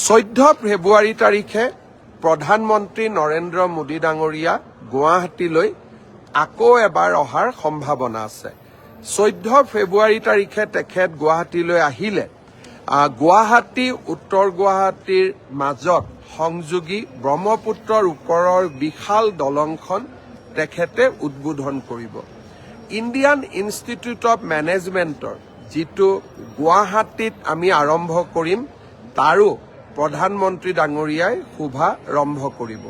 14 ফেব্ৰুৱাৰী তাৰিখে প্ৰধানমন্ত্ৰী নৰেন্দ্ৰ মোদী ডাঙৰীয়া গুৱাহাটীলৈ আকৌ এবাৰ অহাৰ সম্ভাৱনা আছে। 14 ফেব্ৰুৱাৰী তাৰিখে তেখেত গুৱাহাটীলৈ আহিলে গুৱাহাটী উত্তৰ গুৱাহাটীৰ মাজত সংযোগী ব্ৰহ্মপুত্ৰৰ ওপৰৰ বিশাল দলংখন তেখেতে উদ্বোধন কৰিব। ইণ্ডিয়ান ইনষ্টিটিউট অফ মেনেজমেণ্টৰ যিটো গুৱাহাটীত আমি আৰম্ভ কৰিম তাৰো প্ৰধানমন্ত্ৰী ডাঙৰীয়াই শুভাৰম্ভ কৰিব।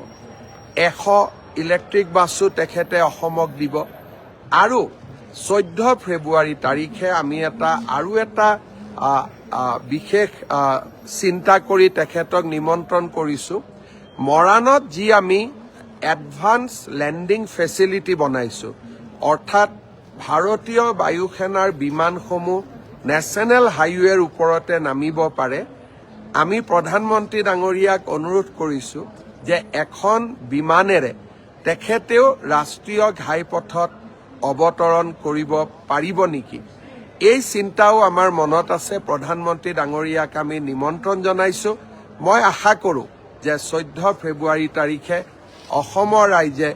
100 ইলেক্ট্ৰিক বাছো তেখেতে অসমক দিব। আৰু 14 ফেব্ৰুৱাৰী তাৰিখে আমি আৰু এটা বিশেষ চিন্তা কৰি তেখেতক নিমন্ত্ৰণ কৰিছোঁ। মৰাণত যি আমি এডভান্স লেণ্ডিং ফেচিলিটি বনাইছোঁ, অৰ্থাৎ ভাৰতীয় বায়ুসেনাৰ বিমানসমূহ নেশ্যনেল হাইৱেৰ ওপৰতে নামিব পাৰে। আমি প্ৰধানমন্ত্ৰী ডাঙৰীয়াক অনুৰোধ কৰিছোঁ যে এখন বিমানেৰে তেখেতেও ৰাষ্ট্ৰীয় ঘাইপথত অৱতৰণ কৰিব পাৰিব নেকি, এই চিন্তাও আমাৰ মনত আছে। প্ৰধানমন্ত্ৰী ডাঙৰীয়াক আমি নিমন্ত্ৰণ জনাইছোঁ। মই আশা কৰোঁ যে 14 ফেব্ৰুৱাৰী তাৰিখে অসমৰ ৰাইজে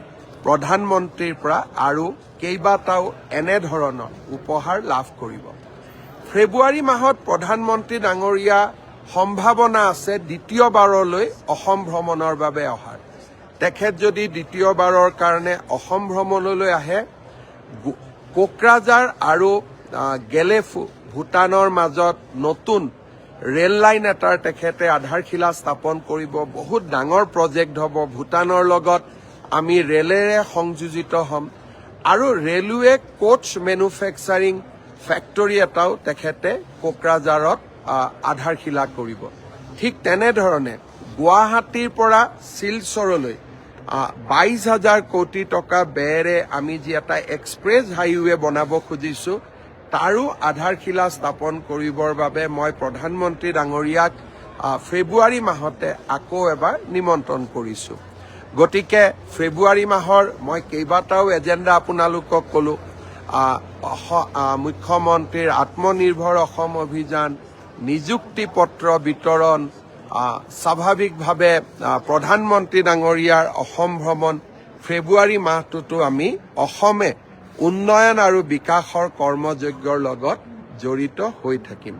প্ৰধানমন্ত্ৰীৰ পৰা আৰু কেইবাটাও এনেধৰণৰ উপহাৰ লাভ কৰিব। ফেব্ৰুৱাৰী মাহত প্ৰধানমন্ত্ৰী ডাঙৰীয়া সম্ভাৱনা আছে দ্বিতীয়বাৰলৈ অসম ভ্ৰমণৰ বাবে অহাৰ। তেখেত যদি দ্বিতীয়বাৰৰ কাৰণে অসম ভ্ৰমণলৈ আহে, কোকৰাঝাৰ আৰু গেলেফু ভূটানৰ মাজত নতুন ৰেল লাইন এটাৰ তেখেতে আধাৰশিলা স্থাপন কৰিব। বহুত ডাঙৰ প্ৰজেক্ট হ'ব। ভূটানৰ লগত আমি ৰেলেৰে সংযোজিত হ'ম আৰু ৰেলৱে কোচ মেনুফেকচাৰিং ফেক্টৰী এটাও তেখেতে কোকৰাঝাৰত আধাৰশিলা কৰিব। ঠিক তেনেধৰণে গুৱাহাটীৰ পৰা শিলচৰলৈ 22,000 কোটি টকা ব্যয়েৰে আমি যি এটা এক্সপ্ৰেছ হাইৱে বনাব খুজিছোঁ তাৰো আধাৰশিলা স্থাপন কৰিবৰ বাবে মই প্ৰধানমন্ত্ৰী ডাঙৰীয়াক ফেব্ৰুৱাৰী মাহতে আকৌ এবাৰ নিমন্ত্ৰণ কৰিছোঁ। গতিকে ফেব্ৰুৱাৰী মাহৰ মই কেইবাটাও এজেণ্ডা আপোনালোকক ক'লোঁ। মুখ্যমন্ত্ৰীৰ আত্মনিৰ্ভৰ অসম অভিযান, নিযুক্তি পত্ৰ বিতৰণ, স্বাভাৱিকভাৱে প্ৰধানমন্ত্ৰী ডাঙৰীয়াৰ অসম ভ্ৰমণ। ফেব্ৰুৱাৰী মাহটোতো আমি অসমে উন্নয়ন আৰু বিকাশৰ কৰ্মযজ্ঞৰ লগত জড়িত হৈ থাকিম।